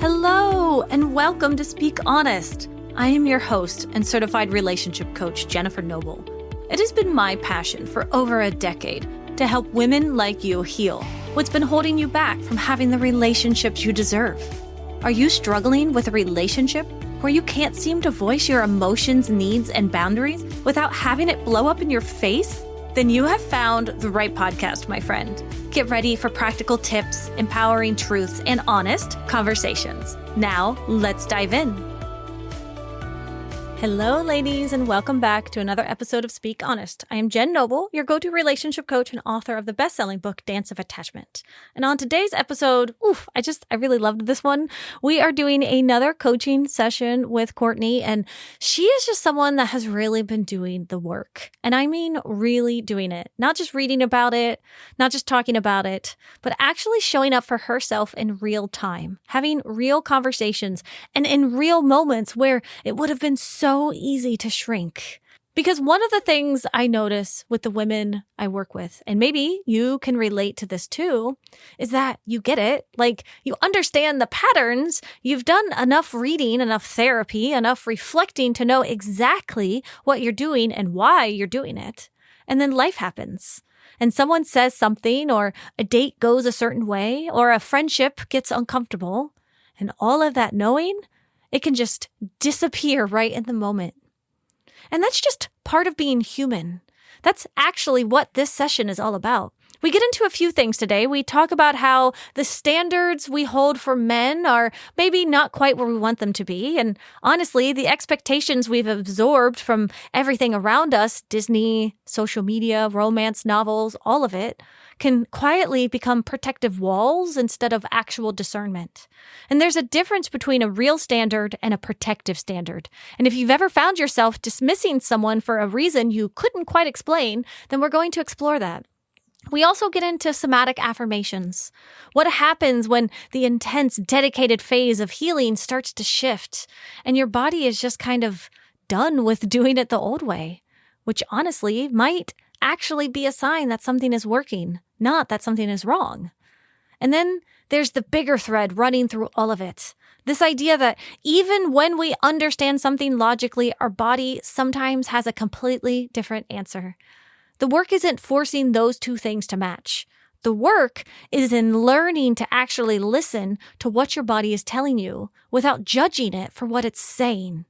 Hello, and welcome to Speak Honest. I am your host and certified relationship coach, Jennifer Noble. It has been my passion for over a decade to help women like you heal what's been holding you back from having the relationships you deserve. Are you struggling with a relationship where you can't seem to voice your emotions, needs, and boundaries without having it blow up in your face? Then you have found the right podcast, my friend. Get ready for practical tips, empowering truths, and honest conversations. Now, let's dive in. Hello, ladies, and welcome back to another episode of Speak Honest. I am Jen Noble, your go-to relationship coach and author of the best-selling book, Dance of Attachment. And on today's episode, I really loved this one. We are doing another coaching session with Courtney, and she is just someone that has really been doing the work. And I mean really doing it. Not just reading about it, not just talking about it, but actually showing up for herself in real time, having real conversations, and in real moments where it would have been so easy to shrink. Because one of the things I notice with the women I work with, and maybe you can relate to this too, is that you get it. Like, you understand the patterns. You've done enough reading, enough therapy, enough reflecting to know exactly what you're doing and why you're doing it. And then life happens. And someone says something, or a date goes a certain way, or a friendship gets uncomfortable. And all of that knowing, it can just disappear right in the moment. And that's just part of being human. That's actually what this session is all about. We get into a few things today. We talk about how the standards we hold for men are maybe not quite where we want them to be. And honestly, the expectations we've absorbed from everything around us, Disney, social media, romance novels, all of it, can quietly become protective walls instead of actual discernment. And there's a difference between a real standard and a protective standard. And if you've ever found yourself dismissing someone for a reason you couldn't quite explain, then we're going to explore that. We also get into somatic affirmations. What happens when the intense, dedicated phase of healing starts to shift and your body is just kind of done with doing it the old way, which honestly might actually be a sign that something is working, not that something is wrong. And then there's the bigger thread running through all of it. This idea that even when we understand something logically, our body sometimes has a completely different answer. The work isn't forcing those two things to match. The work is in learning to actually listen to what your body is telling you without judging it for what it's saying.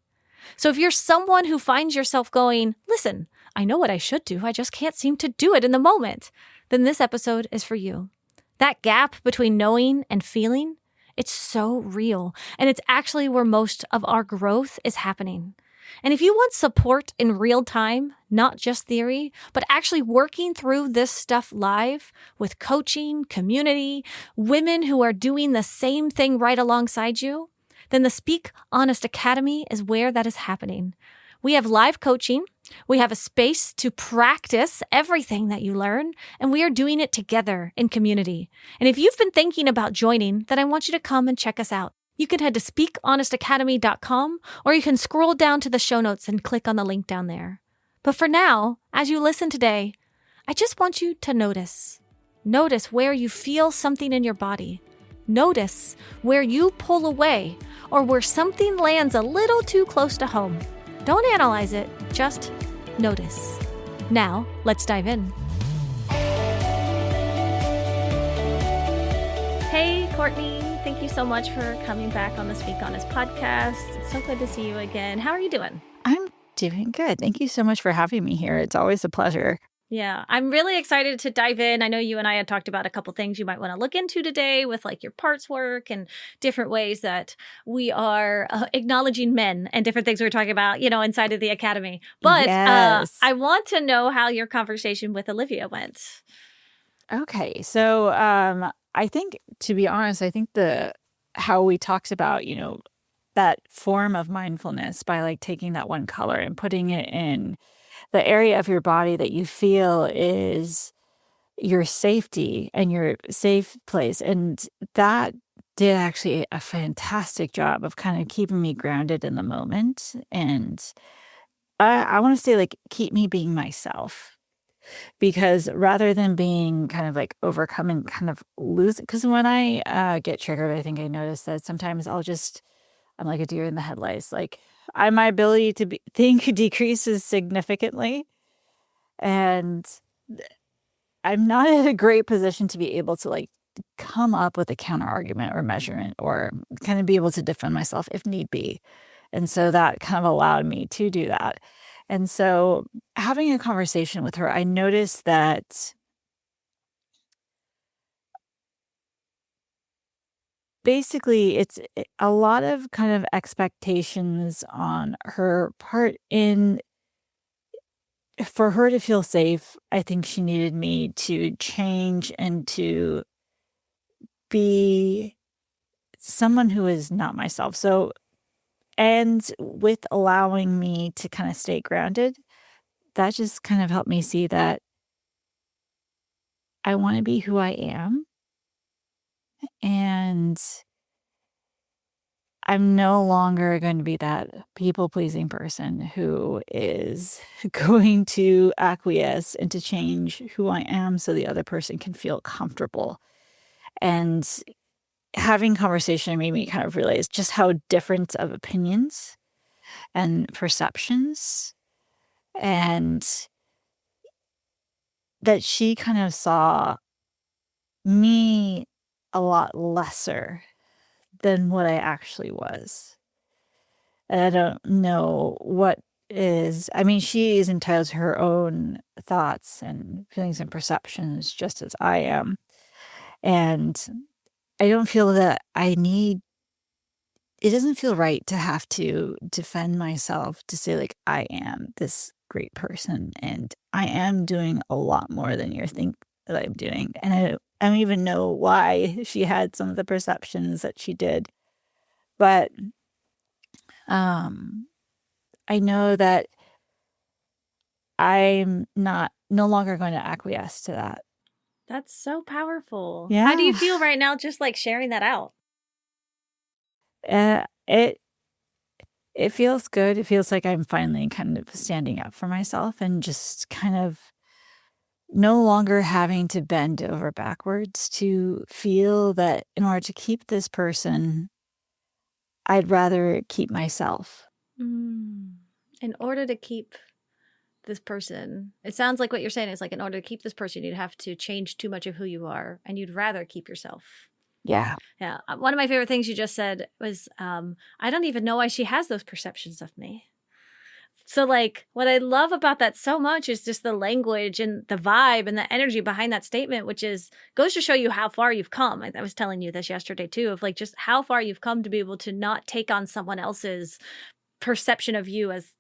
So if you're someone who finds yourself going, listen, I know what I should do, I just can't seem to do it in the moment, then this episode is for you. That gap between knowing and feeling, it's so real, and it's actually where most of our growth is happening. And if you want support in real time, not just theory, but actually working through this stuff live with coaching, community, women who are doing the same thing right alongside you, then the Speak Honest Academy is where that is happening. We have live coaching. We have a space to practice everything that you learn, and we are doing it together in community. And if you've been thinking about joining, then I want you to come and check us out. You can head to speakhonestacademy.com, or you can scroll down to the show notes and click on the link down there. But for now, as you listen today, I just want you to notice. Notice where you feel something in your body. Notice where you pull away or where something lands a little too close to home. Don't analyze it, just notice. Now, let's dive in. Hey, Courtney. Thank you so much for coming back on the Speak Honest podcast. It's so good to see you again. How are you doing? I'm doing good. Thank you so much for having me here. It's always a pleasure. Yeah, I'm really excited to dive in. I know you and I had talked about a couple things you might want to look into today with like your parts work and different ways that we are acknowledging men and different things we were talking about, inside of the academy. But yes. I want to know how your conversation with Olivia went. Okay. So I think, to be honest, how we talked about, that form of mindfulness by like taking that one color and putting it in the area of your body that you feel is your safety and your safe place. And that did actually a fantastic job of kind of keeping me grounded in the moment. And I want to say, like, keep me being myself. because rather than being kind of like overcome and kind of lose, because when I get triggered, I think I notice that sometimes I'm like a deer in the headlights. Like my ability to think decreases significantly, and I'm not in a great position to be able to like come up with a counter argument or measurement or kind of be able to defend myself if need be. And so that kind of allowed me to do that. And so having a conversation with her, I noticed that basically it's a lot of kind of expectations on her part in for her to feel safe. I think she needed me to change and to be someone who is not myself. So, and with allowing me to kind of stay grounded, that just kind of helped me see that I want to be who I am. And I'm no longer going to be that people pleasing person who is going to acquiesce and to change who I am so the other person can feel comfortable. And having conversation made me kind of realize just how different of opinions and perceptions, and that she kind of saw me a lot lesser than what I actually was. And I don't know what is, I mean, she is entitled to her own thoughts and feelings and perceptions just as I am. And I don't feel that it doesn't feel right to have to defend myself to say, like, I am this great person and I am doing a lot more than you think that I'm doing. And I don't even know why she had some of the perceptions that she did. But um, I know that I'm no longer going to acquiesce to that. That's so powerful. Yeah. How do you feel right now just like sharing that out? It feels good. It feels like I'm finally kind of standing up for myself and just kind of no longer having to bend over backwards to feel that in order to keep this person, I'd rather keep myself. In order to keep this person, it sounds like what you're saying is like, in order to keep this person, you'd have to change too much of who you are and you'd rather keep yourself. Yeah. Yeah. One of my favorite things you just said was, I don't even know why she has those perceptions of me. So like what I love about that so much is just the language and the vibe and the energy behind that statement, which is goes to show you how far you've come. I was telling you this yesterday too, of like just how far you've come to be able to not take on someone else's perception of you as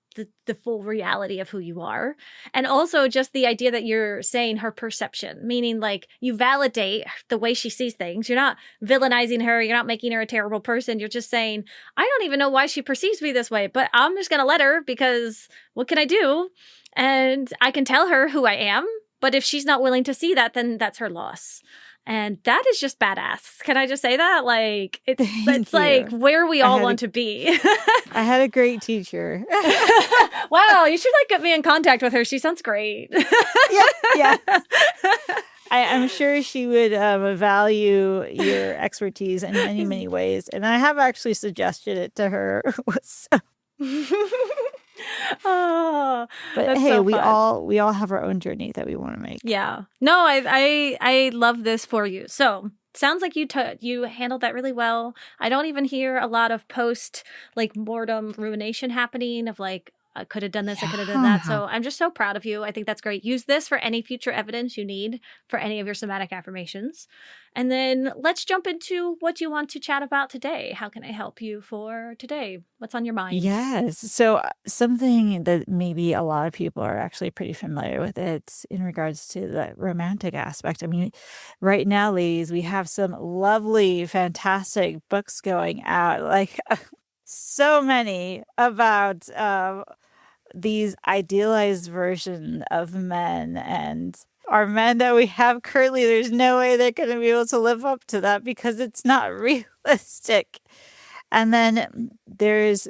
the full reality of who you are. And also just the idea that you're saying her perception, meaning like you validate the way she sees things. You're not villainizing her. You're not making her a terrible person. You're just saying, I don't even know why she perceives me this way, but I'm just going to let her because what can I do? And I can tell her who I am. But if she's not willing to see that, then that's her loss. And that is just badass. Can I just say that? Like, it's like where we all want to be. I had a great teacher. Wow, you should like get me in contact with her. She sounds great. Yeah. I'm sure she would value your expertise in many, many ways. And I have actually suggested it to her. Oh, but hey, so we all have our own journey that we want to make. Yeah. No, I love this for you. So sounds like you handled that really well. I don't even hear a lot of post like mortem rumination happening of like, I could have done this, I could have done that. So I'm just so proud of you. I think that's great. Use this for any future evidence you need for any of your somatic affirmations. And then let's jump into what you want to chat about today. How can I help you for today? What's on your mind? Yes. So something that maybe a lot of people are actually pretty familiar with it in regards to the romantic aspect. I mean, right now, ladies, we have some lovely, fantastic books going out, like so many about these idealized version of men, and our men that we have currently, there's no way they're going to be able to live up to that because it's not realistic. And then there's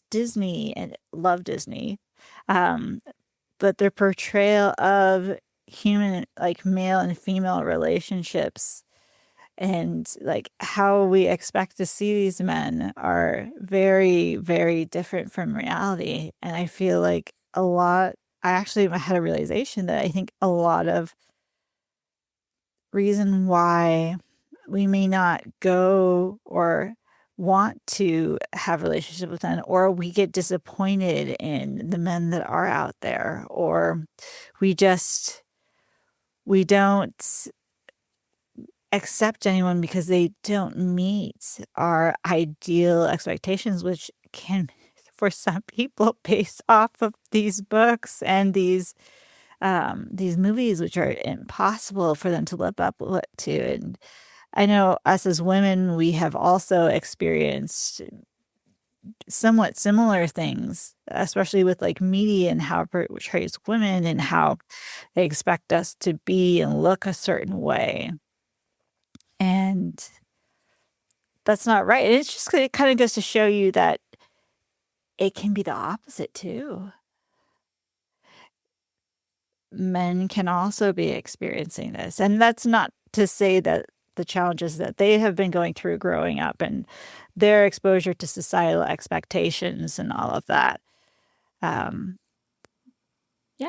Disney, and love Disney, but their portrayal of human, like male and female relationships, and like how we expect to see these men are very, very different from reality. And I feel like I actually had a realization that I think a lot of reason why we may not go or want to have relationships with men, or we get disappointed in the men that are out there, or we just we don't accept anyone because they don't meet our ideal expectations, which can, for some people, based off of these books and these movies, which are impossible for them to live up to. And I know us as women, we have also experienced somewhat similar things, especially with like media and how it portrays women and how they expect us to be and look a certain way. And that's not right. And it's just, it kind of goes to show you that it can be the opposite too. Men can also be experiencing this. And that's not to say that the challenges that they have been going through growing up and their exposure to societal expectations and all of that. Yeah,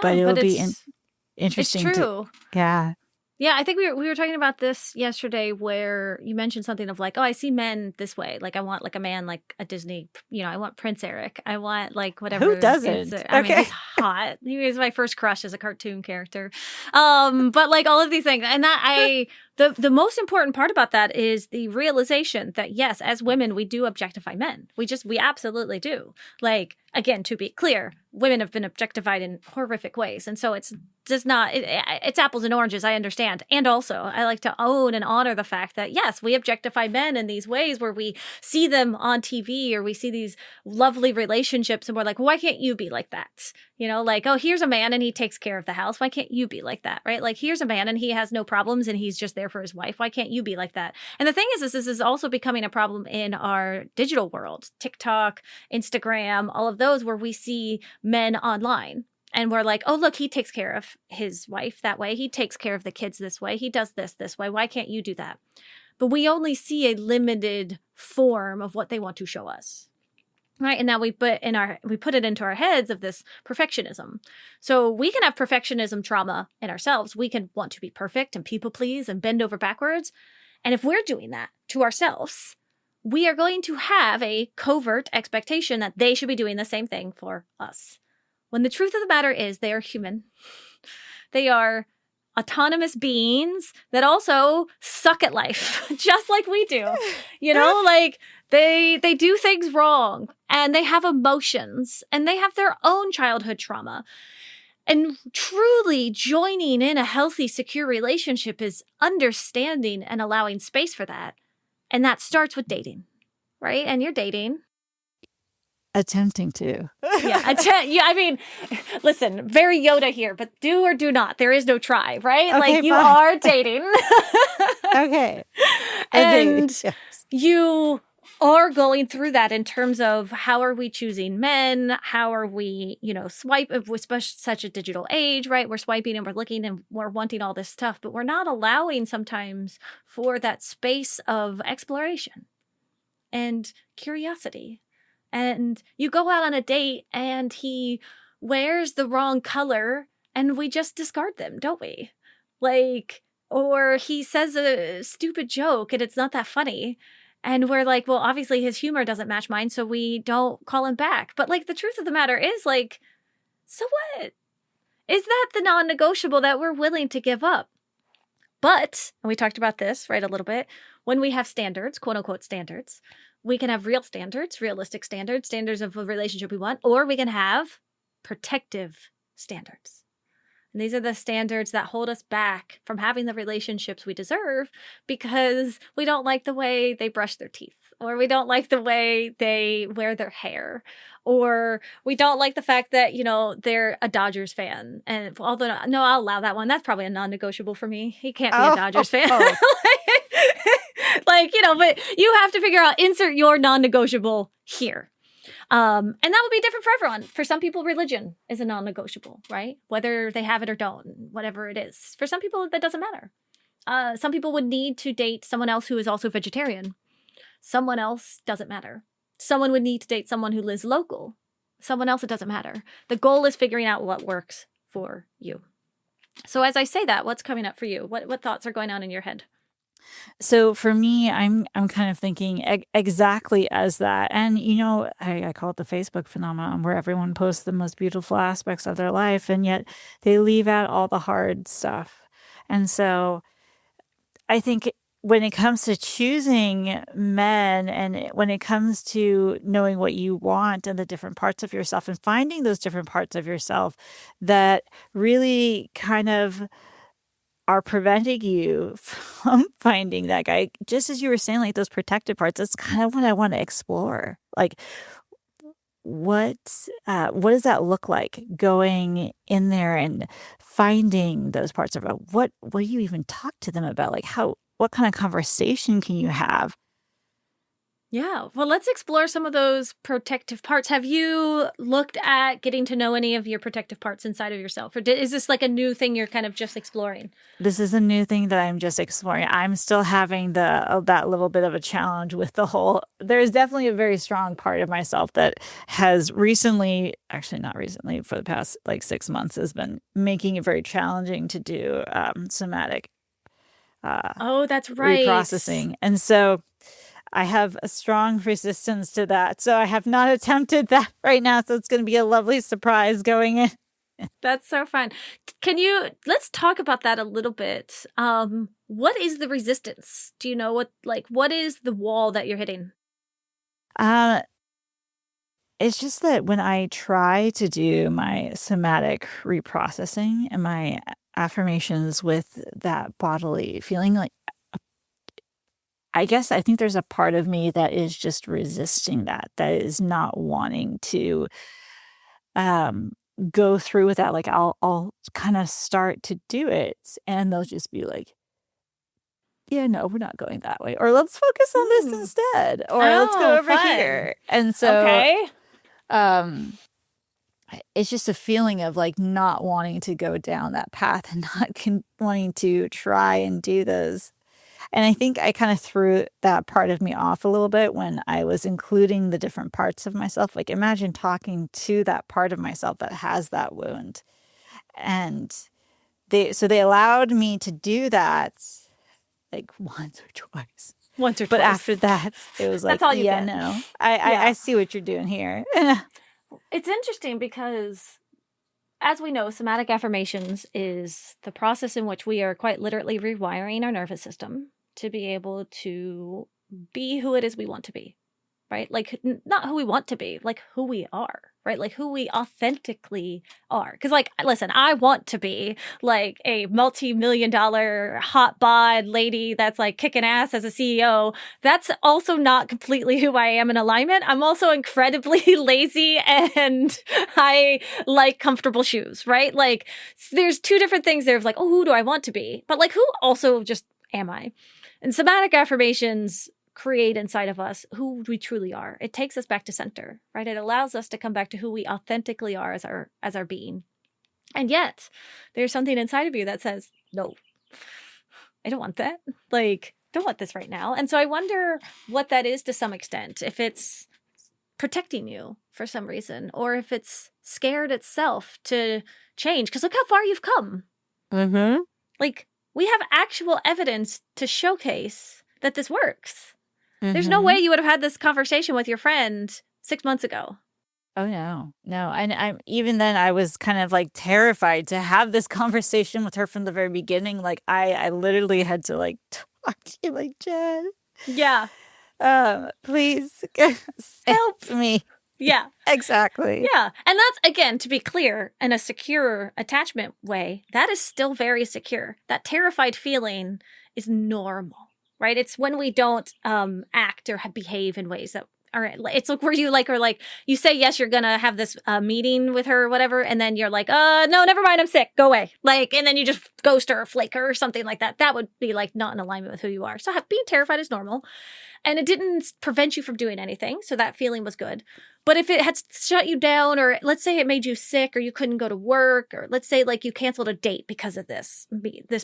but it'll but be it's interesting true. Yeah. Yeah, I think we were talking about this yesterday where you mentioned something of like, oh, I see men this way. Like I want like a man like a Disney, I want Prince Eric. I want like whatever. Who doesn't? I mean, he's hot. He was my first crush as a cartoon character. But like all of these things. And that the most important part about that is the realization that yes, as women, we do objectify men. We absolutely do. Like, again, to be clear, women have been objectified in horrific ways. And so it's apples and oranges, I understand. And also, I like to own and honor the fact that, yes, we objectify men in these ways where we see them on TV or we see these lovely relationships and we're like, well, why can't you be like that? Like, oh, here's a man and he takes care of the house. Why can't you be like that, right? Like, here's a man and he has no problems and he's just there for his wife. Why can't you be like that? And the thing is, this is also becoming a problem in our digital world, TikTok, Instagram, all of those where we see men online. And we're like, oh, look, he takes care of his wife that way. He takes care of the kids this way. He does this way. Why can't you do that? But we only see a limited form of what they want to show us. Right. And now we put it into our heads of this perfectionism. So we can have perfectionism trauma in ourselves. We can want to be perfect and people please and bend over backwards. And if we're doing that to ourselves, we are going to have a covert expectation that they should be doing the same thing for us. When the truth of the matter is they are human. They are autonomous beings that also suck at life, just like we do. Like they do things wrong and they have emotions and they have their own childhood trauma. And truly joining in a healthy, secure relationship is understanding and allowing space for that. And that starts with dating, right? And you're dating. Attempting to. I mean, listen, very Yoda here, but do or do not. There is no try, right? Okay, like you fine. are dating. Okay. And yes. You are going through that in terms of how are we choosing men? How are we, swipe with such a digital age, right? We're swiping and we're looking and we're wanting all this stuff, but we're not allowing sometimes for that space of exploration and curiosity. And you go out on a date and he wears the wrong color and we just discard them, don't we? Like, or he says a stupid joke and it's not that funny. And we're like, well, obviously his humor doesn't match mine, so we don't call him back. But like the truth of the matter is like, so what? Is that the non-negotiable that we're willing to give up? But, and we talked about this, right, a little bit, when we have standards, quote unquote standards, we can have real standards, realistic standards, standards of a relationship we want, or we can have protective standards. And these are the standards that hold us back from having the relationships we deserve because we don't like the way they brush their teeth, or we don't like the way they wear their hair, or we don't like the fact that, they're a Dodgers fan. And although, no, I'll allow that one. That's probably a non-negotiable for me. He can't be a Dodgers fan. But you have to figure out, insert your non-negotiable here. And that would be different for everyone. For some people, religion is a non-negotiable, right? Whether they have it or don't, whatever it is. For some people, that doesn't matter. Some people would need to date someone else who is also vegetarian. Someone else doesn't matter. Someone would need to date someone who lives local. Someone else, it doesn't matter. The goal is figuring out what works for you. So as I say that, what's coming up for you? What thoughts are going on in your head? So for me, I'm kind of thinking exactly as that. And, I call it the Facebook phenomenon, where everyone posts the most beautiful aspects of their life, and yet they leave out all the hard stuff. And so I think when it comes to choosing men, and when it comes to knowing what you want and the different parts of yourself and finding those different parts of yourself that really kind of are preventing you from finding that guy, just as you were saying, like those protected parts, that's kind of what I want to explore. Like, what does that look like, going in there and finding those parts of it? What do you even talk to them about? Like, what kind of conversation can you have? Yeah. Well, let's explore some of those protective parts. Have you looked at getting to know any of your protective parts inside of yourself? Or is this like a new thing you're kind of just exploring? This is a new thing that I'm just exploring. I'm still having that little bit of a challenge with the whole. There's definitely a very strong part of myself that has recently, actually not recently, for the past like 6 months, has been making it very challenging to do somatic Oh, that's right. reprocessing. And so I have a strong resistance to that. So I have not attempted that right now. So it's going to be a lovely surprise going in. That's so fun. Let's talk about that a little bit. What is the resistance? Do you know what is the wall that you're hitting? It's just that when I try to do my somatic reprocessing and my affirmations with that bodily feeling, like, I guess I think there's a part of me that is just resisting that is not wanting to go through with that. Like, I'll kind of start to do it, and they'll just be like, yeah, no, we're not going that way. Or let's focus on this instead. Or let's go over fun. here. And so Okay. it's just a feeling of like not wanting to go down that path and not wanting to try and do those. And I think I kind of threw that part of me off a little bit when I was including the different parts of myself. Like, imagine talking to that part of myself that has that wound. And they allowed me to do that like once or twice. But after that, it was like, That's all you yeah, get. no, I see what you're doing here. It's interesting because, as we know, somatic affirmations is the process in which we are quite literally rewiring our nervous system to be able to be who it is we want to be, right? Like, not who we want to be, like who we are, right? Like who we authentically are. Because, like, listen, I want to be like a multi-million-dollar hot bod lady that's like kicking ass as a CEO. That's also not completely who I am in alignment. I'm also incredibly lazy and I like comfortable shoes, right? Like, there's two different things there of like, oh, who do I want to be? But like, who also just am I? And somatic affirmations create inside of us who we truly are. It takes us back to center, right? It allows us to come back to who we authentically are as our being. And yet, there's something inside of you that says, no, I don't want that. Like, don't want this right now. And so I wonder what that is to some extent. If it's protecting you for some reason, or if it's scared itself to change. Because look how far you've come. Mm-hmm. Like, we have actual evidence to showcase that this works. There's no way you would have had this conversation with your friend 6 months ago. Oh, no. And even then I was kind of like terrified to have this conversation with her from the very beginning. Like, I literally had to like talk to you like, Jen. Yeah. Please help me. Yeah. Exactly. Yeah. And that's, again, to be clear, in a secure attachment way, that is still very secure. That terrified feeling is normal, right? It's when we don't act or behave in ways that are, it's like where you like, or like you say, yes, you're going to have this meeting with her or whatever. And then you're like, no, never mind. I'm sick. Go away. Like, and then you just ghost her or flake her or something like that. That would be like not in alignment with who you are. So being terrified is normal. And it didn't prevent you from doing anything. So that feeling was good. But if it had shut you down, or let's say it made you sick, or you couldn't go to work, or let's say like you canceled a date because of this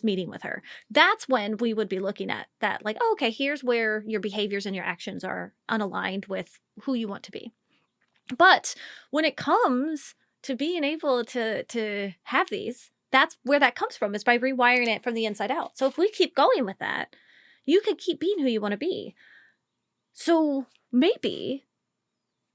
meeting with her, that's when we would be looking at that. Like, oh, okay, here's where your behaviors and your actions are unaligned with who you want to be. But when it comes to being able to have these, that's where that comes from, is by rewiring it from the inside out. So if we keep going with that, you can keep being who you want to be. So maybe...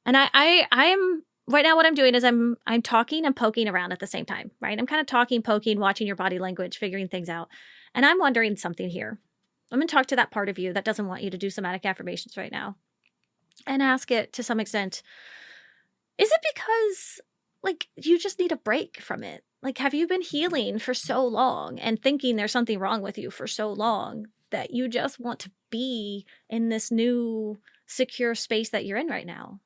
And I'm right now, what I'm doing is I'm talking and poking around at the same time, right? I'm kind of talking, poking, watching your body language, figuring things out. And I'm wondering something here. I'm going to talk to that part of you that doesn't want you to do somatic affirmations right now and ask it to some extent. Is it because like you just need a break from it? Like, have you been healing for so long and thinking there's something wrong with you for so long that you just want to be in this new secure space that you're in right now?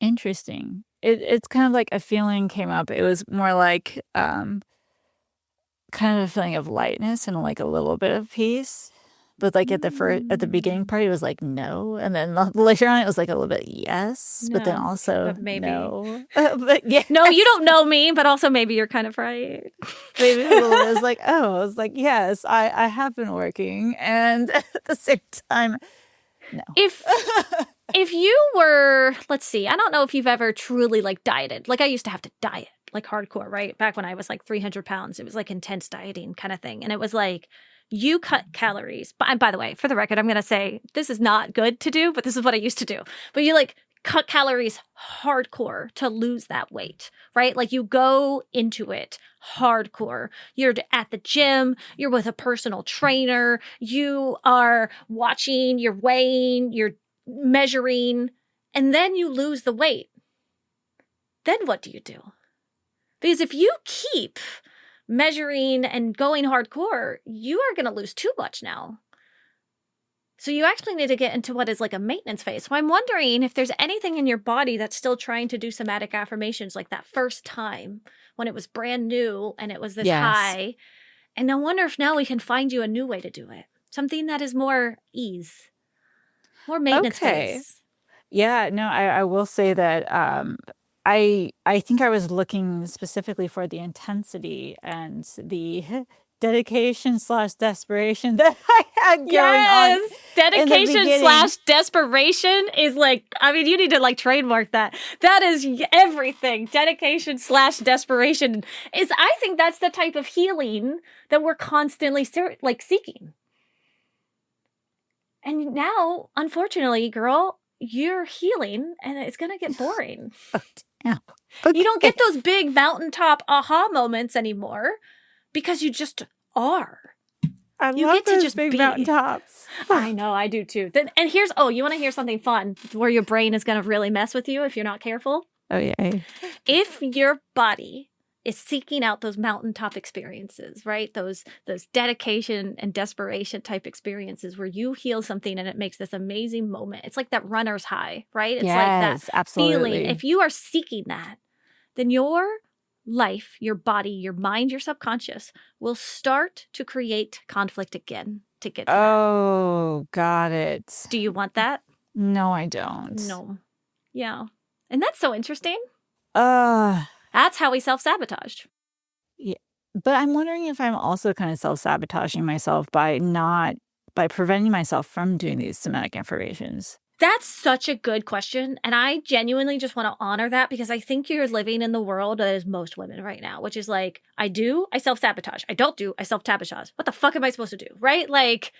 Interesting. It's kind of like a feeling came up. It was more like kind of a feeling of lightness and like a little bit of peace. But like at the beginning part, it was like no, and then later on, it was like a little bit yes, but then also but maybe no. But yeah, no, you don't know me, but also maybe you're kind of right. Maybe a little bit. It was like, oh, I was like, yes, I have been working, and at the same time, no. If you were, let's see, I don't know if you've ever truly like dieted. Like I used to have to diet like hardcore, right? Back when I was like 300 pounds, it was like intense dieting kind of thing. And it was like, you cut calories. But by the way, for the record, I'm going to say this is not good to do, but this is what I used to do. But you like cut calories hardcore to lose that weight, right? Like you go into it hardcore. You're at the gym, you're with a personal trainer, you are watching, you're weighing, you're measuring, and then you lose the weight. Then what do you do? Because if you keep measuring and going hardcore, you are going to lose too much now. So you actually need to get into what is like a maintenance phase. So I'm wondering if there's anything in your body that's still trying to do somatic affirmations like that first time when it was brand new and it was this high. And I wonder if now we can find you a new way to do it. Something that is more ease, more maintenance phase. Yeah, no, I will say that I think I was looking specifically for the intensity and the dedication/desperation that I had going on. Dedication/desperation is like, I mean, you need to like trademark that. That is everything. Dedication/desperation is, I think that's the type of healing that we're constantly like seeking. And now, unfortunately, girl, you're healing and it's going to get boring. Yeah. Okay. You don't get those big mountaintop aha moments anymore because you just are. I love those big mountaintops. I know, I do too. And here's, you want to hear something fun where your brain is going to really mess with you if you're not careful? Oh, yeah. If your body is seeking out those mountaintop experiences, right? Those dedication and desperation type experiences where you heal something and it makes this amazing moment. It's like that runner's high, right? It's like that absolutely. feeling. If you are seeking that, then your life, your body, your mind, your subconscious will start to create conflict again to get to that. Got it. Do you want that? No, I don't. No. Yeah. And that's so interesting. That's how we self-sabotaged. Yeah. But I'm wondering if I'm also kind of self-sabotaging myself by preventing myself from doing these somatic affirmations. That's such a good question. And I genuinely just want to honor that because I think you're living in the world that is most women right now, which is like, I self-sabotage. I don't do, I self-sabotage. What the fuck am I supposed to do? Right? Like,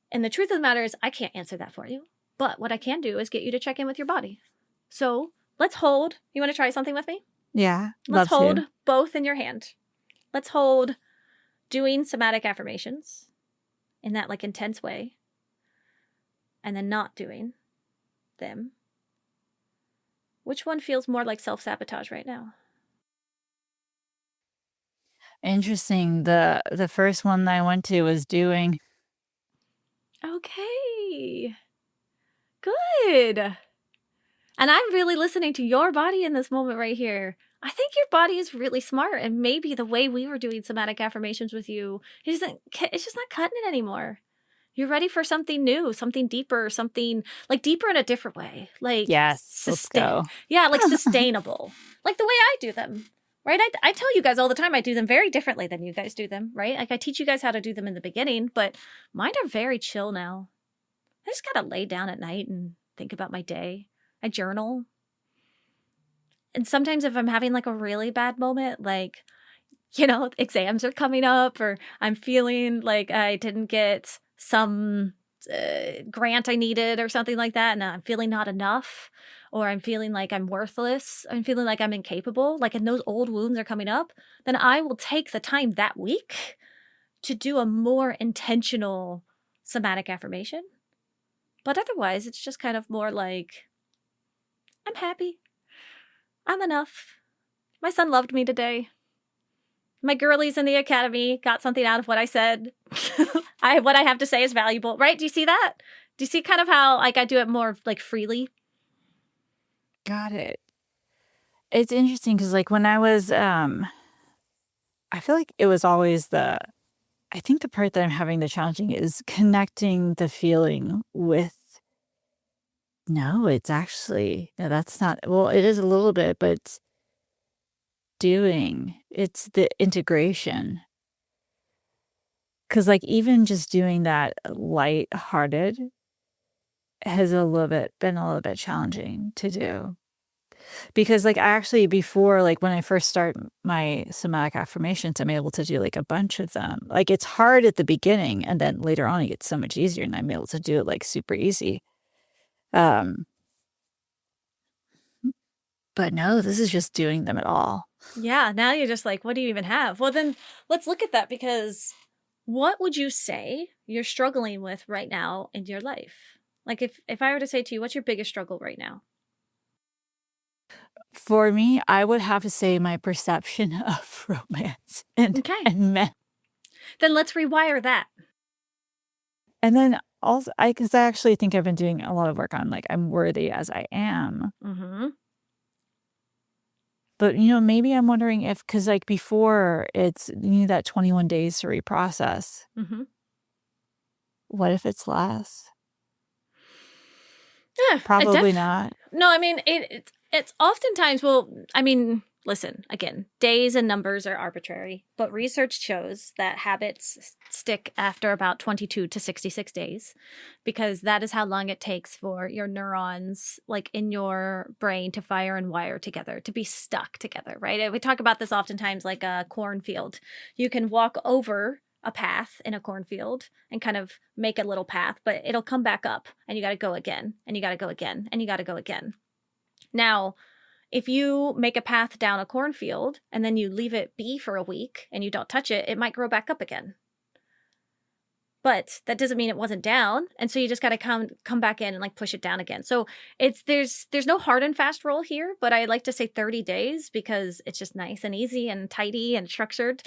and the truth of the matter is I can't answer that for you. But what I can do is get you to check in with your body. So let's hold. You want to try something with me? Yeah. Let's hold both in your hand. Let's hold doing somatic affirmations in that like intense way and then not doing them. Which one feels more like self-sabotage right now? Interesting. The first one that I went to was doing. Okay. Good. And I'm really listening to your body in this moment right here. I think your body is really smart. And maybe the way we were doing somatic affirmations with you, it's just not cutting it anymore. You're ready for something new, something deeper, something like deeper in a different way. Like, Yes, let's go. Yeah, like sustainable, like the way I do them, right? I tell you guys all the time, I do them very differently than you guys do them, right? Like I teach you guys how to do them in the beginning, but mine are very chill now. I just gotta lay down at night and think about my day. I journal. And sometimes if I'm having like a really bad moment, like, exams are coming up, or I'm feeling like I didn't get some grant I needed or something like that, and I'm feeling not enough, or I'm feeling like I'm worthless, I'm feeling like I'm incapable, like, and those old wounds are coming up, then I will take the time that week to do a more intentional somatic affirmation. But otherwise, it's just kind of more like, I'm happy. I'm enough. My son loved me today. My girlies in the academy got something out of what I said. What I have to say is valuable, right? Do you see that? Do you see kind of how like I do it more like freely? Got it. It's interesting because like when I was, I feel like it was always I think the part that I'm having the challenging is connecting the feeling with, no, it's actually, no, that's not, well, it is a little bit, but it's the integration. Because like even just doing that lighthearted has been a little bit challenging to do. Because like I actually before like when I first start my somatic affirmations, I'm able to do like a bunch of them. Like it's hard at the beginning and then later on it gets so much easier and I'm able to do it like super easy. Um but no, this is just doing them at all. Yeah, now you're just like, what do you even have? Well, then let's look at that, because what would you say you're struggling with right now in your life? Like if I were to say to you, what's your biggest struggle right now? For me, I would have to say my perception of romance Okay. and men. Then let's rewire that. And then also, because I actually think I've been doing a lot of work on like I'm worthy as I am. Mm-hmm. But maybe I'm wondering if because like before it's you need that 21 days to reprocess. Mm-hmm. What if it's less? Yeah, Probably not. No, I mean it's oftentimes, well, I mean, listen, again, days and numbers are arbitrary, but research shows that habits stick after about 22 to 66 days, because that is how long it takes for your neurons like in your brain to fire and wire together, to be stuck together, right? We talk about this oftentimes like a cornfield. You can walk over a path in a cornfield and kind of make a little path, but it'll come back up and you got to go again and you got to go again and you got to go again. Now, if you make a path down a cornfield and then you leave it be for a week and you don't touch it, it might grow back up again. But that doesn't mean it wasn't down. And so you just got to come back in and like push it down again. So there's no hard and fast rule here, but I like to say 30 days because it's just nice and easy and tidy and structured.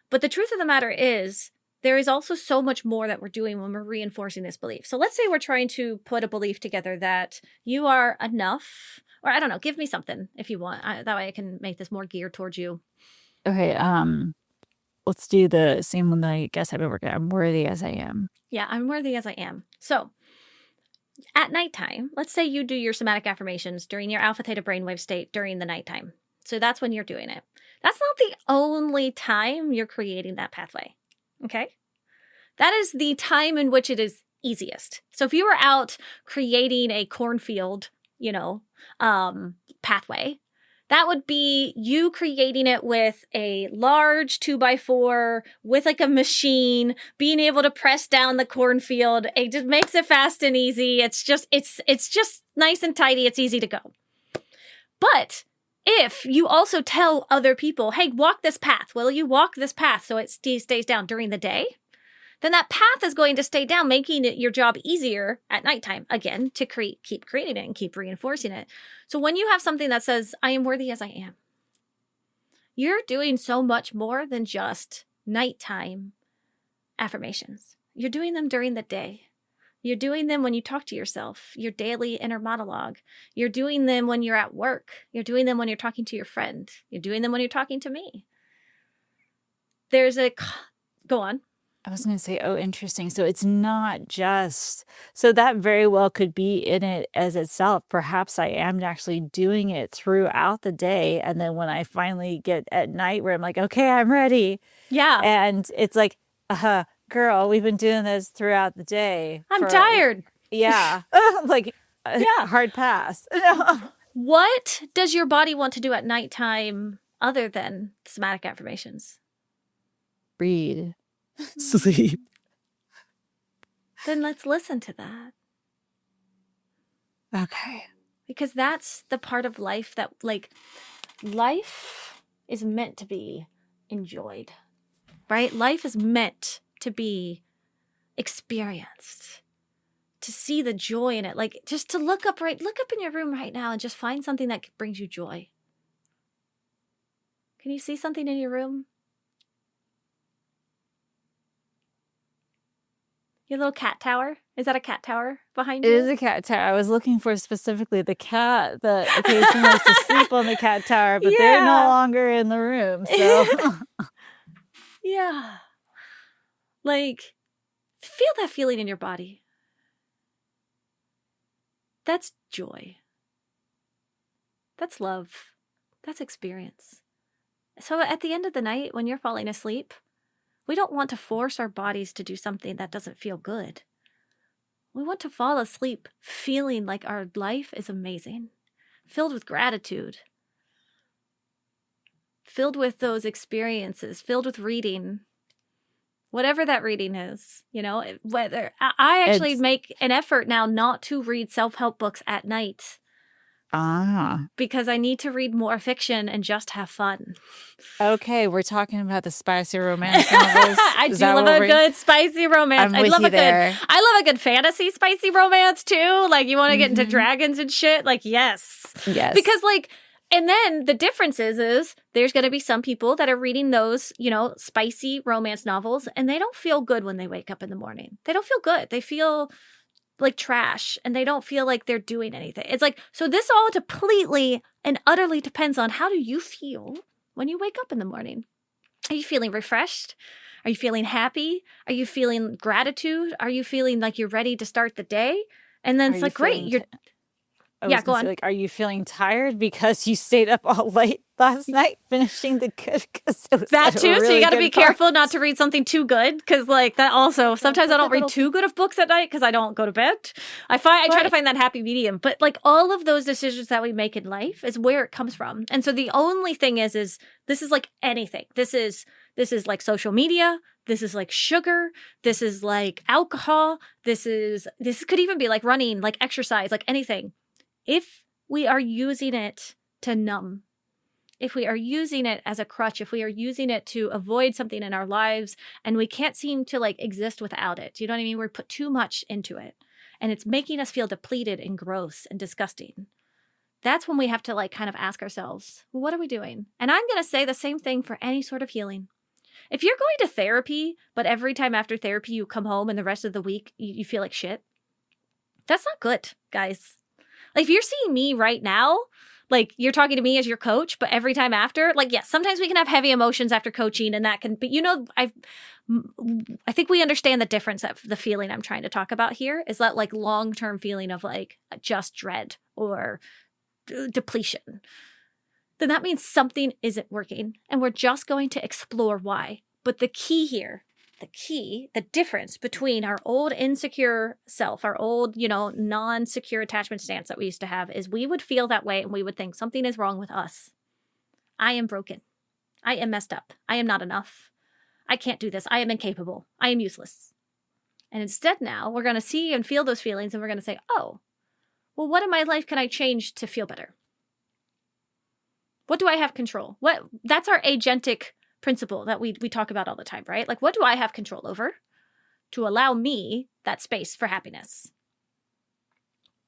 But the truth of the matter is, there is also so much more that we're doing when we're reinforcing this belief. So let's say we're trying to put a belief together that you are enough, or I don't know, give me something if you want. That way I can make this more geared towards you. Okay, let's do the same one that I guess I've been working on. I'm worthy as I am. Yeah, I'm worthy as I am. So at nighttime, let's say you do your somatic affirmations during your alpha theta brainwave state during the nighttime. So that's when you're doing it. That's not the only time you're creating that pathway. Okay? That is the time in which it is easiest. So if you were out creating a cornfield, pathway, that would be you creating it with a large 2x4 with like a machine, being able to press down the cornfield. It just makes it fast and easy. It's just nice and tidy. It's easy to go. But if you also tell other people, hey, walk this path, will you walk this path so it stays down during the day? Then that path is going to stay down, making it your job easier at nighttime, again, to keep creating it and keep reinforcing it. So when you have something that says, I am worthy as I am, you're doing so much more than just nighttime affirmations. You're doing them during the day. You're doing them when you talk to yourself, your daily inner monologue. You're doing them when you're at work. You're doing them when you're talking to your friend. You're doing them when you're talking to me. Go on. I was going to say, oh, interesting. So it's not just, so that very well could be in it as itself. Perhaps I am actually doing it throughout the day. And then when I finally get at night where I'm like, okay, I'm ready. Yeah. And it's like, girl, we've been doing this throughout the day. I'm tired. Yeah. Like, Yeah. hard pass. What does your body want to do at nighttime other than somatic affirmations? Read. Sleep. Then let's listen to that. Okay. Because that's the part of life that, like, life is meant to be enjoyed, right? Life is meant to be experienced, to see the joy in it. Like, just to look up in your room right now and just find something that brings you joy. Can you see something in your room? Your little cat tower? Is that a cat tower behind you? It is a cat tower. I was looking for specifically the cat that occasionally likes to sleep on the cat tower, but they're no longer in the room. So yeah. Like, feel that feeling in your body. That's joy. That's love. That's experience. So at the end of the night, when you're falling asleep, we don't want to force our bodies to do something that doesn't feel good. We want to fall asleep feeling like our life is amazing, filled with gratitude, filled with those experiences, filled with reading, whatever that reading is, whether I actually make an effort now not to read self-help books at night. Because I need to read more fiction and just have fun. Okay, we're talking about the spicy romance novels. I do love a good spicy romance. I love a good fantasy spicy romance too. Like, you want to get into dragons and shit. Like, yes. Because and then the difference is there's going to be some people that are reading those, spicy romance novels, and they don't feel good when they wake up in the morning. They don't feel good. They feel like trash, and they don't feel like they're doing anything. It's like, so this all completely and utterly depends on how do you feel when you wake up in the morning. Are you feeling refreshed? Are you feeling happy? Are you feeling gratitude? Are you feeling like you're ready to start the day? And then it's like, great. Go on. Are you feeling tired because you stayed up all late last night finishing the good? That too. Really, so you got to be careful not to read something too good, because that also sometimes I don't read too good of books at night because I don't go to bed. I try to find that happy medium. But all of those decisions that we make in life is where it comes from. And so the only thing is this is like anything. This is like social media. This is like sugar. This is like alcohol. This could even be like running, like exercise, like anything. If we are using it to numb, if we are using it as a crutch, if we are using it to avoid something in our lives and we can't seem to exist without it, you know what I mean? We put too much into it and it's making us feel depleted and gross and disgusting. That's when we have to kind of ask ourselves, well, what are we doing? And I'm going to say the same thing for any sort of healing. If you're going to therapy, but every time after therapy you come home and the rest of the week you feel like shit, that's not good, guys. If you're seeing me right now, you're talking to me as your coach, but every time after, yes, sometimes we can have heavy emotions after coaching, and that can be, I think we understand the difference of the feeling I'm trying to talk about here is that long-term feeling of just dread or depletion. Then that means something isn't working, and we're just going to explore why. But the key here, the difference between our old insecure self, our old, non-secure attachment stance that we used to have is we would feel that way and we would think something is wrong with us. I am broken. I am messed up. I am not enough. I can't do this. I am incapable. I am useless. And instead now we're going to see and feel those feelings and we're going to say, oh, well, what in my life can I change to feel better? What do I have control? That's our agentic principle that we talk about all the time, right? What do I have control over to allow me that space for happiness?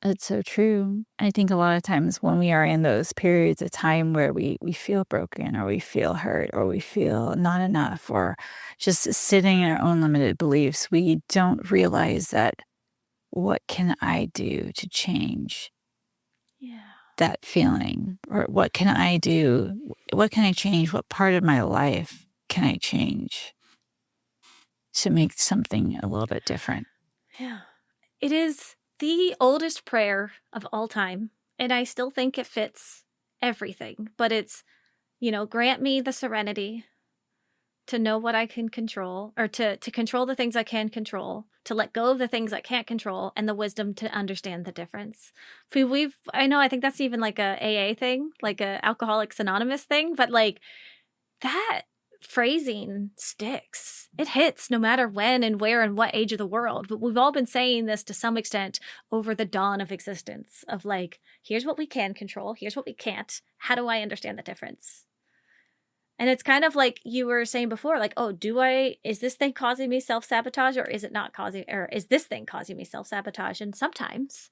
It's so true. I think a lot of times when we are in those periods of time where we feel broken or we feel hurt or we feel not enough or just sitting in our own limited beliefs, we don't realize that what can I do to change that feeling? Or what can I do? What can I change? What part of my life can I change to make something a little bit different. Yeah. It is the oldest prayer of all time, and I still think it fits everything. But it's, grant me the serenity to know what I can control, or to control the things I can control, to let go of the things I can't control, and the wisdom to understand the difference. I think that's even like a AA thing, like a Alcoholics Anonymous thing, but like that phrasing sticks. It hits no matter when and where and what age of the world. But we've all been saying this to some extent over the dawn of existence of like, here's what we can control, here's what we can't. How do I understand the difference? And it's kind of like you were saying before, like, oh, is this thing causing me self-sabotage, or is it not causing, or is this thing causing me self-sabotage? And sometimes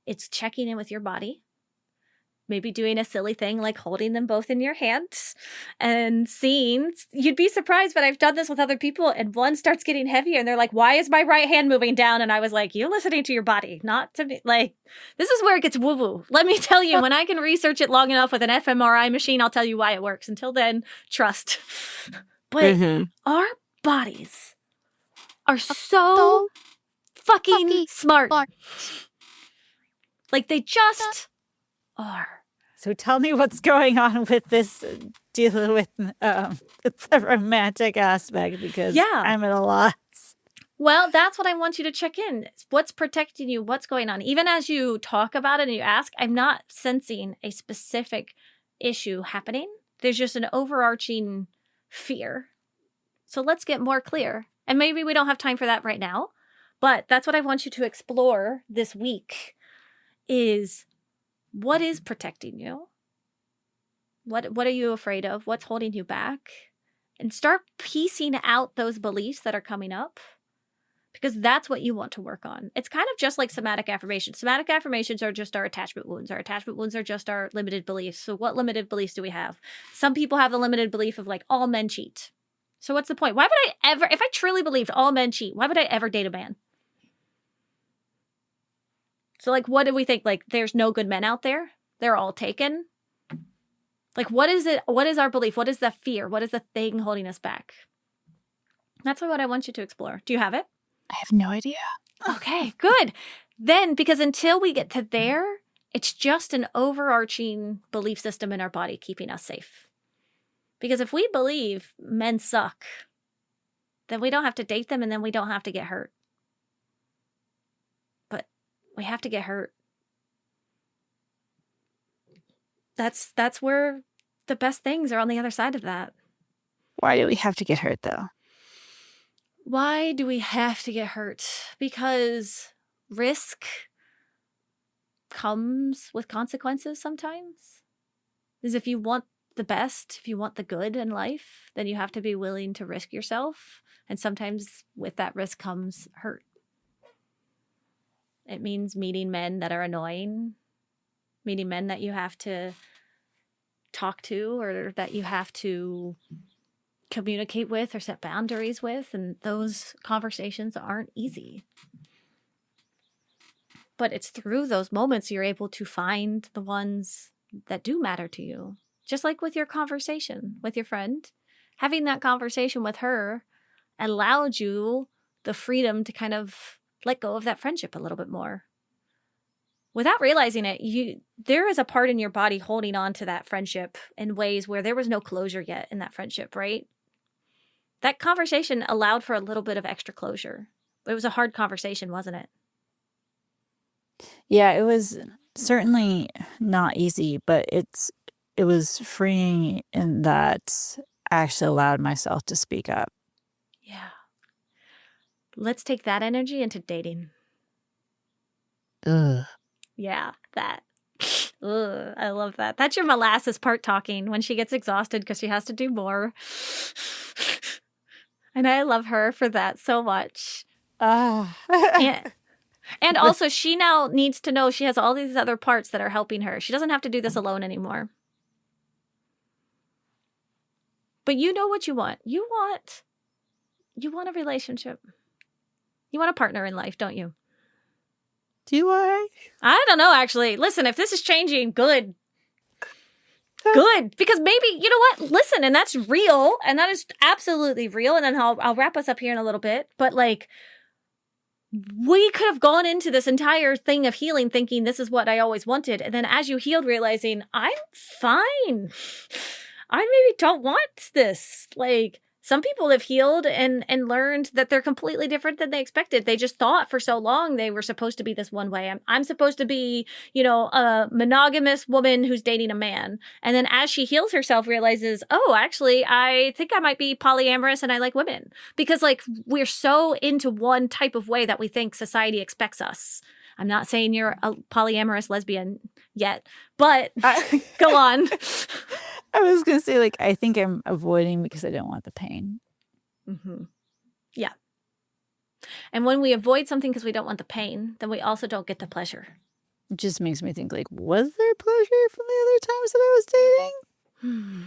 it's checking in with your body, maybe doing a silly thing like holding them both in your hands and seeing. You'd be surprised, but I've done this with other people, and one starts getting heavier and they're like, why is my right hand moving down? And I was like, you're listening to your body, not to me. Like, this is where it gets woo-woo. Let me tell you, when I can research it long enough with an fMRI machine, I'll tell you why it works. Until then, trust. But our bodies are so fucking smart. Like, they just are. So tell me what's going on with this dealing with the romantic aspect, because I'm at a loss. Well, that's what I want you to check in. What's protecting you? What's going on? Even as you talk about it and you ask, I'm not sensing a specific issue happening. There's just an overarching fear. So let's get more clear. And maybe we don't have time for that right now, but that's what I want you to explore this week is, what is protecting you? What are you afraid of? What's holding you back? And start piecing out those beliefs that are coming up, because that's what you want to work on. It's kind of just like somatic affirmations. Somatic affirmations are just our attachment wounds. Our attachment wounds are just our limited beliefs. So what limited beliefs do we have? Some people have the limited belief of like, all men cheat. So what's the point? Why would I ever, if I truly believed all men cheat, why would I ever date a man? So, like, what do we think? Like, there's no good men out there? They're all taken? Like, what is it? What is our belief? What is the fear? What is the thing holding us back? That's what I want you to explore. Do you have it? I have no idea. Okay, good. Then, because until we get to there, it's just an overarching belief system in our body keeping us safe. Because if we believe men suck, then we don't have to date them, and then we don't have to get hurt. We have to get hurt. That's where the best things are on the other side of that. Why do we have to get hurt, though? Why do we have to get hurt? Because risk comes with consequences sometimes. Because if you want the best, if you want the good in life, then you have to be willing to risk yourself. And sometimes with that risk comes hurt. It means meeting men that are annoying, meeting men that you have to talk to, or that you have to communicate with or set boundaries with. And those conversations aren't easy. But it's through those moments you're able to find the ones that do matter to you. Just like with your conversation with your friend. Having that conversation with her allowed you the freedom to kind of let go of that friendship a little bit more. Without realizing it, there is a part in your body holding on to that friendship in ways where there was no closure yet in that friendship, right? That conversation allowed for a little bit of extra closure. But it was a hard conversation, wasn't it? Yeah, it was certainly not easy, but it was freeing in that I actually allowed myself to speak up. Yeah. Let's take that energy into dating. Ugh. Yeah, that. Ugh, I love that. That's your molasses part talking when she gets exhausted because she has to do more. And I love her for that so much. And also, she now needs to know she has all these other parts that are helping her. She doesn't have to do this alone anymore. But you know what you want. You want a relationship. You want a partner in life, don't you? Do I? I don't know, actually. Listen, if this is changing, good. Good, because maybe, you know what? Listen, and that's real, and that is absolutely real. And then I'll wrap us up here in a little bit. But like, we could have gone into this entire thing of healing thinking this is what I always wanted. And then as you healed, realizing I'm fine. I maybe don't want this. Like, some people have healed and learned that they're completely different than they expected. They just thought for so long they were supposed to be this one way. I'm supposed to be, you know, a monogamous woman who's dating a man. And then as she heals herself, realizes, oh, actually, I think I might be polyamorous and I like women. Because like, we're so into one type of way that we think society expects us. I'm not saying you're a polyamorous lesbian yet, but go on. I was going to say, like, I think I'm avoiding because I don't want the pain. Mm-hmm. Yeah. And when we avoid something because we don't want the pain, then we also don't get the pleasure. It just makes me think, like, was there pleasure from the other times that I was dating?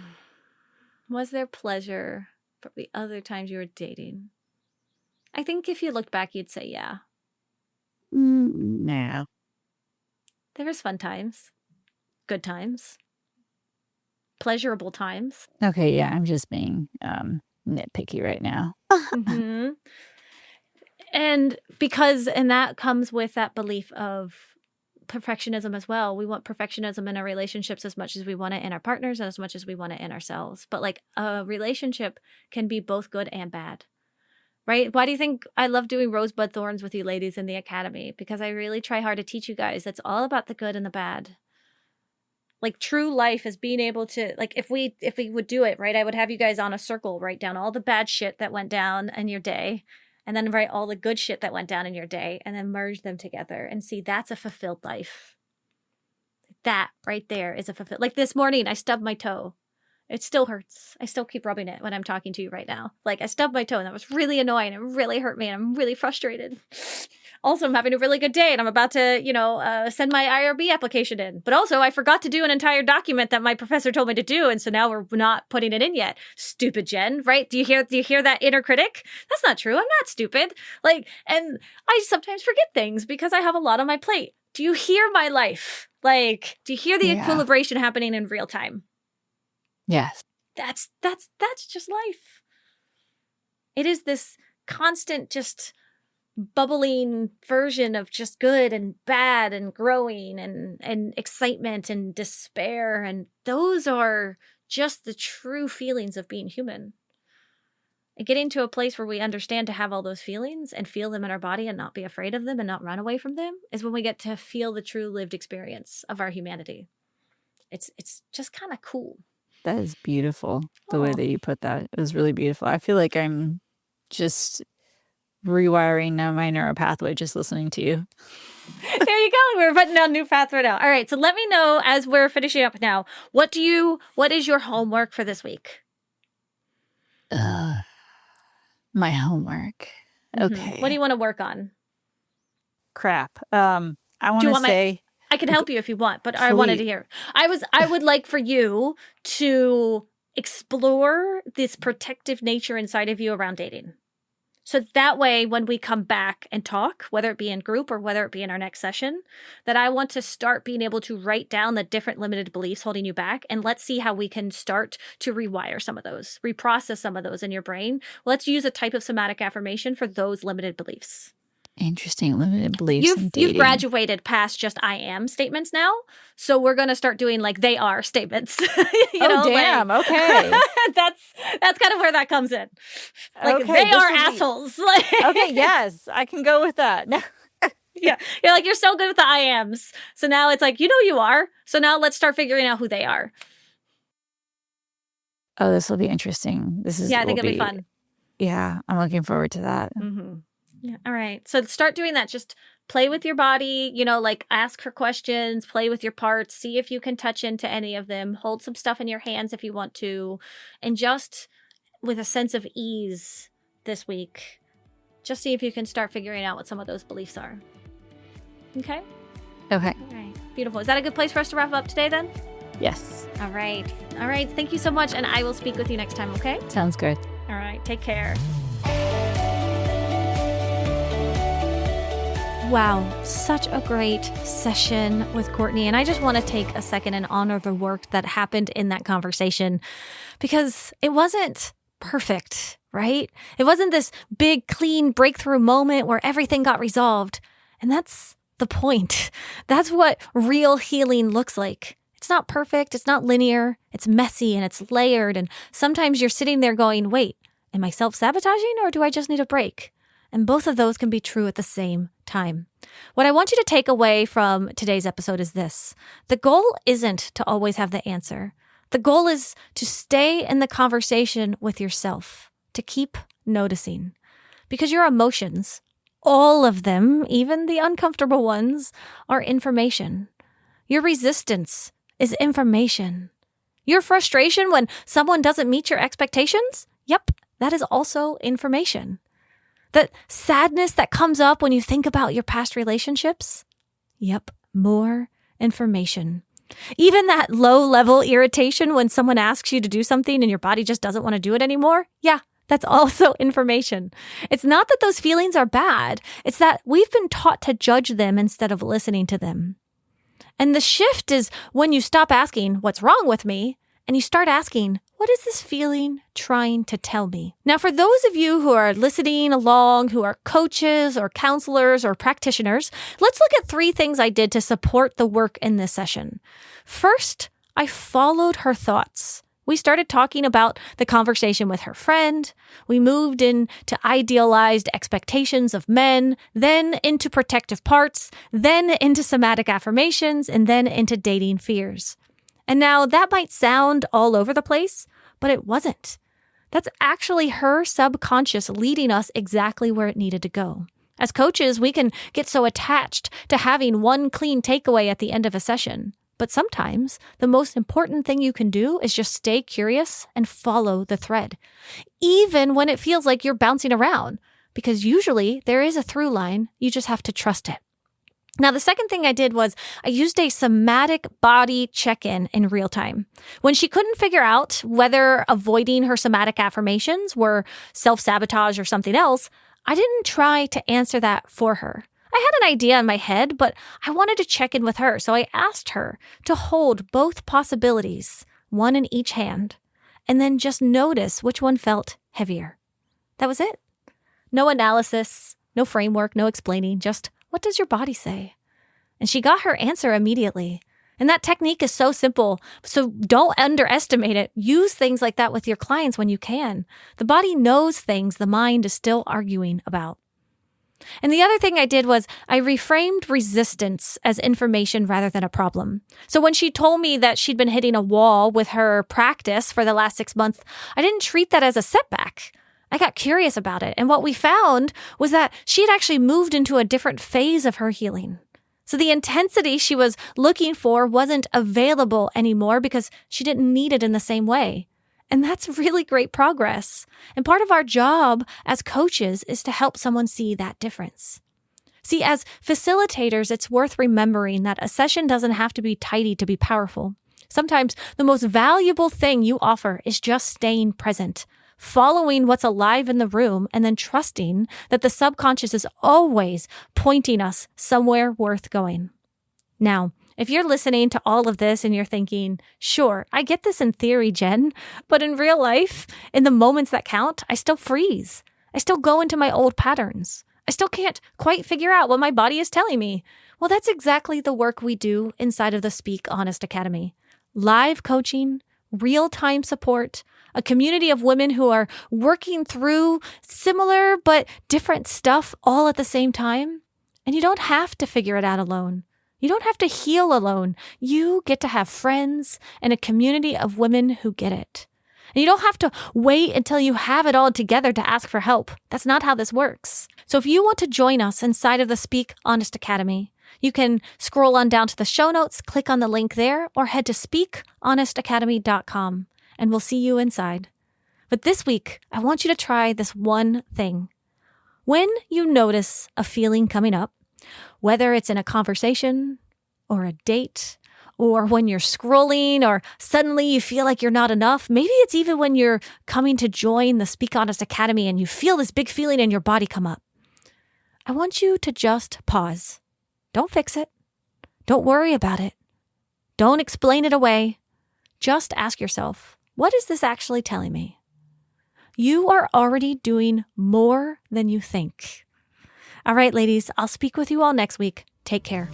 Was there pleasure from the other times you were dating? I think if you looked back, you'd say, yeah. No. There was fun times. Good times. Pleasurable times. Okay, yeah, I'm just being nitpicky right now. Mm-hmm. And that comes with that belief of perfectionism as well. We want perfectionism in our relationships as much as we want it in our partners and as much as we want it in ourselves. But like, a relationship can be both good and bad. Right? Why do you think I love doing Rosebud Thorns with you ladies in the academy? Because I really try hard to teach you guys it's all about the good and the bad. Like, true life is being able to, like, if we would do it, right, I would have you guys on a circle, write down all the bad shit that went down in your day, and then write all the good shit that went down in your day, and then merge them together and see that's a fulfilled life. That right there is a fulfilled. Like this morning, I stubbed my toe. It still hurts. I still keep rubbing it when I'm talking to you right now. Like, I stubbed my toe and that was really annoying. It really hurt me and I'm really frustrated. Also, I'm having a really good day and I'm about to, send my IRB application in. But also, I forgot to do an entire document that my professor told me to do. And so now we're not putting it in yet. Stupid Jen, right? Do you hear that inner critic? That's not true. I'm not stupid. Like, and I sometimes forget things because I have a lot on my plate. Do you hear my life? Like, do you hear the equilibration happening in real time? Yes. That's just life. It is this constant, just bubbling version of just good and bad and growing and excitement and despair. And those are just the true feelings of being human. And getting to a place where we understand to have all those feelings and feel them in our body and not be afraid of them and not run away from them is when we get to feel the true lived experience of our humanity. It's just kind of cool. That is beautiful, the way that you put that. It was really beautiful. I feel like I'm just rewiring now my neural pathway just listening to you. There you go. We're putting down new path right now. All right. So let me know as we're finishing up now. What is your homework for this week? My homework. Okay. Mm-hmm. What do you want to work on? Crap. I want to say... I can help you if you want, but Please. I wanted to hear. I would like for you to explore this protective nature inside of you around dating. So that way, when we come back and talk, whether it be in group or whether it be in our next session, that I want to start being able to write down the different limited beliefs holding you back. And let's see how we can start to rewire some of those, reprocess some of those in your brain. Let's use a type of somatic affirmation for those limited beliefs. Interesting. Limited beliefs in dating. You've graduated past just I am statements now. So we're going to start doing like they are statements. Damn. Like, okay. That's kind of where that comes in. Like they are assholes. Okay. Yes. I can go with that. Yeah. You're like, you're so good with the I ams. So now it's like, you are. So now let's start figuring out who they are. Oh, this will be interesting. I think it'll be fun. Yeah. I'm looking forward to that. Mm-hmm. Yeah. All right. So start doing that. Just play with your body, like ask her questions, play with your parts, see if you can touch into any of them, hold some stuff in your hands if you want to, and just with a sense of ease this week, just see if you can start figuring out what some of those beliefs are. Okay? Okay. All right. Beautiful. Is that a good place for us to wrap up today then? Yes. All right. All right. Thank you so much. And I will speak with you next time, okay? Sounds good. All right. Take care. Wow, such a great session with Courtney. And I just want to take a second and honor the work that happened in that conversation because it wasn't perfect, right? It wasn't this big, clean breakthrough moment where everything got resolved. And that's the point. That's what real healing looks like. It's not perfect. It's not linear. It's messy and it's layered. And sometimes you're sitting there going, wait, am I self-sabotaging or do I just need a break? And both of those can be true at the same time. What I want you to take away from today's episode is this. The goal isn't to always have the answer. The goal is to stay in the conversation with yourself, to keep noticing. Because your emotions, all of them, even the uncomfortable ones, are information. Your resistance is information. Your frustration when someone doesn't meet your expectations? Yep, that is also information. The sadness that comes up when you think about your past relationships? Yep, more information. Even that low-level irritation when someone asks you to do something and your body just doesn't want to do it anymore? Yeah, that's also information. It's not that those feelings are bad. It's that we've been taught to judge them instead of listening to them. And the shift is when you stop asking, what's wrong with me? And you start asking, what is this feeling trying to tell me? Now, for those of you who are listening along, who are coaches or counselors or practitioners, let's look at 3 things I did to support the work in this session. First, I followed her thoughts. We started talking about the conversation with her friend. We moved into idealized expectations of men, then into protective parts, then into somatic affirmations, and then into dating fears. And now that might sound all over the place, but it wasn't. That's actually her subconscious leading us exactly where it needed to go. As coaches, we can get so attached to having one clean takeaway at the end of a session. But sometimes the most important thing you can do is just stay curious and follow the thread, even when it feels like you're bouncing around, because usually there is a through line. You just have to trust it. Now, the second thing I did was I used a somatic body check-in in real time. When she couldn't figure out whether avoiding her somatic affirmations were self-sabotage or something else, I didn't try to answer that for her. I had an idea in my head, but I wanted to check in with her, so I asked her to hold both possibilities, one in each hand, and then just notice which one felt heavier. That was it. No analysis, no framework, no explaining, just what does your body say? And she got her answer immediately. And that technique is so simple, so don't underestimate it. Use things like that with your clients when you can. The body knows things the mind is still arguing about. And the other thing I did was I reframed resistance as information rather than a problem. So when she told me that she'd been hitting a wall with her practice for the last 6 months, I didn't treat that as a setback. I got curious about it. And what we found was that she had actually moved into a different phase of her healing. So the intensity she was looking for wasn't available anymore because she didn't need it in the same way. And that's really great progress. And part of our job as coaches is to help someone see that difference. See, as facilitators, it's worth remembering that a session doesn't have to be tidy to be powerful. Sometimes the most valuable thing you offer is just staying present, following what's alive in the room, and then trusting that the subconscious is always pointing us somewhere worth going. Now, if you're listening to all of this and you're thinking, sure, I get this in theory, Jen, but in real life, in the moments that count, I still freeze. I still go into my old patterns. I still can't quite figure out what my body is telling me. Well, that's exactly the work we do inside of the Speak Honest Academy. Live coaching, real-time support, a community of women who are working through similar but different stuff all at the same time. And you don't have to figure it out alone. You don't have to heal alone. You get to have friends and a community of women who get it. And you don't have to wait until you have it all together to ask for help. That's not how this works. So if you want to join us inside of the Speak Honest Academy, you can scroll on down to the show notes, click on the link there, or head to speakhonestacademy.com, and we'll see you inside. But this week, I want you to try this one thing. When you notice a feeling coming up, whether it's in a conversation or a date, or when you're scrolling, or suddenly you feel like you're not enough, maybe it's even when you're coming to join the Speak Honest Academy and you feel this big feeling in your body come up. I want you to just pause. Don't fix it. Don't worry about it. Don't explain it away. Just ask yourself, what is this actually telling me? You are already doing more than you think. All right, ladies, I'll speak with you all next week. Take care.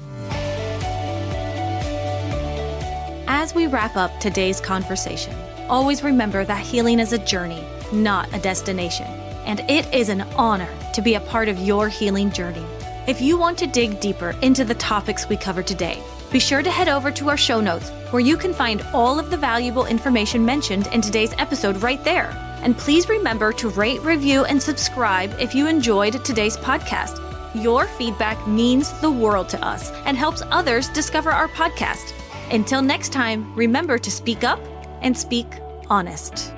As we wrap up today's conversation, always remember that healing is a journey, not a destination. And it is an honor to be a part of your healing journey. If you want to dig deeper into the topics we covered today, be sure to head over to our show notes where you can find all of the valuable information mentioned in today's episode right there. And please remember to rate, review, and subscribe if you enjoyed today's podcast. Your feedback means the world to us and helps others discover our podcast. Until next time, remember to speak up and speak honest.